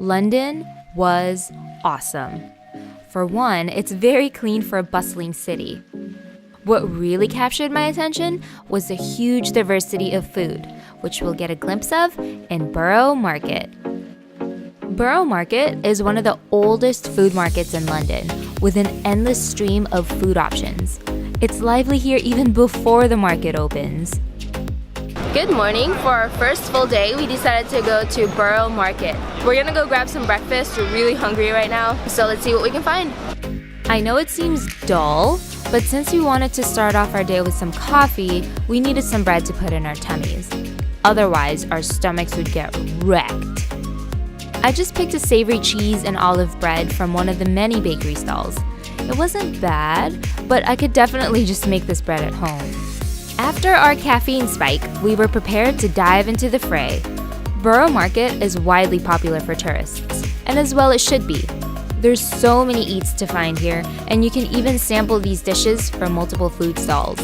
London was awesome. For one, it's very clean for a bustling city. What really captured my attention was the huge diversity of food, which we'll get a glimpse of in Borough Market. Borough Market is one of the oldest food markets in London, with an endless stream of food options. It's lively here even before the market opens. Good morning. For our first full day, we decided to go to Borough Market. We're gonna go grab some breakfast. We're really hungry right now, so let's see what we can find. I know it seems dull, but since we wanted to start off our day with some coffee, we needed some bread to put in our tummies. Otherwise, our stomachs would get wrecked. I just picked a savory cheese and olive bread from one of the many bakery stalls. It wasn't bad, but I could definitely just make this bread at home. After our caffeine spike, we were prepared to dive into the fray. Borough Market is widely popular for tourists, and as well it should be. There's so many eats to find here, and you can even sample these dishes from multiple food stalls.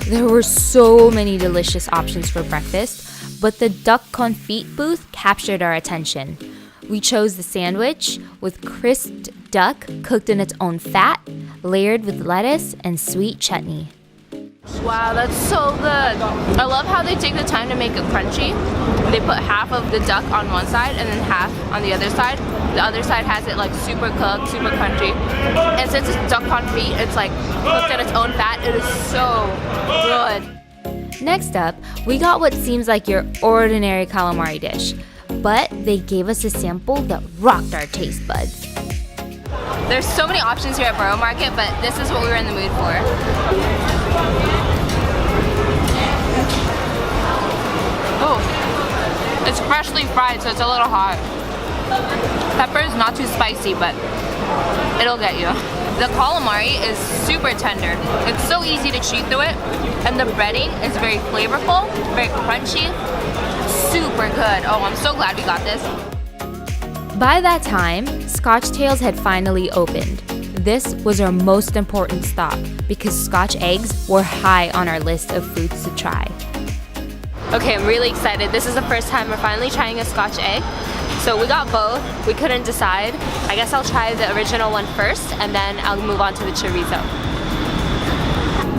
There were so many delicious options for breakfast, but the duck confit booth captured our attention. We chose the sandwich with crisped duck cooked in its own fat, layered with lettuce and sweet chutney. Wow, that's so good. I love how they take the time to make it crunchy. They put half of the duck on one side and then half on the other side. The other side has it like super cooked, super crunchy. And since it's duck confit, it's like cooked in its own fat. It is so good. Next up, we got what seems like your ordinary calamari dish, but they gave us a sample that rocked our taste buds. There's so many options here at Borough Market, but this is what we were in the mood for. Oh, it's freshly fried, so it's a little hot. Pepper is not too spicy, but it'll get you. The calamari is super tender. It's so easy to chew through it, and the breading is very flavorful, very crunchy, super good. Oh, I'm so glad we got this. By that time, Scotchtails had finally opened. This was our most important stop because Scotch eggs were high on our list of foods to try. Okay, I'm really excited. This is the first time we're finally trying a Scotch egg. So we got both. We couldn't decide. I guess I'll try the original one first and then I'll move on to the chorizo.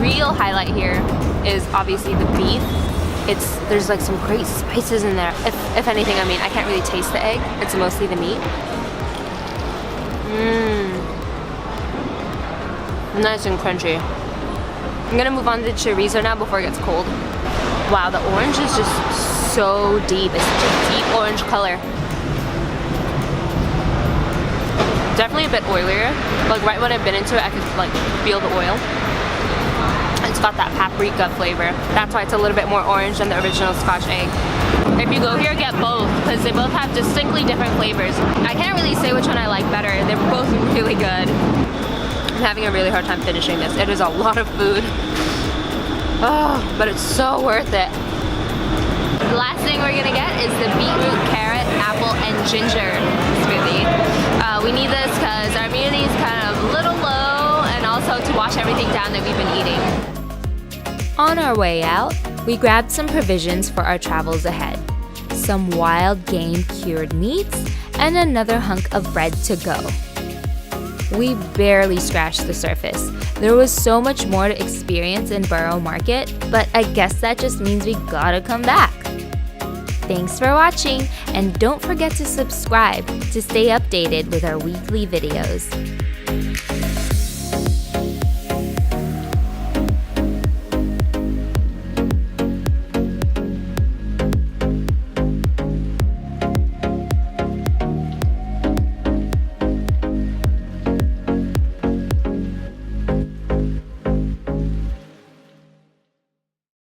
Real highlight here is obviously the beef. There's like some great spices in there. If anything, I mean, I can't really taste the egg. It's mostly the meat. Nice and crunchy. I'm gonna move on to the chorizo now before it gets cold. Wow, the orange is just so deep. It's such a deep orange color. Definitely a bit oilier. Like right when I bit into it, I could like feel the oil. It's got that paprika flavor. That's why it's a little bit more orange than the original Scotch egg. If you go here, get both because they both have distinctly different flavors. I can't really say which one I like better. They're both really good. I'm having a really hard time finishing this. It is a lot of food. Oh, but it's so worth it. The last thing we're gonna get is the beetroot, carrot, apple, and ginger smoothie. We need this because our immunity is kind of a little low and also to wash everything down that we've been eating. On our way out, we grabbed some provisions for our travels ahead. Some wild game cured meats and another hunk of bread to go. We barely scratched the surface. There was so much more to experience in Borough Market, but I guess that just means we gotta come back. Thanks for watching, and don't forget to subscribe to stay updated with our weekly videos.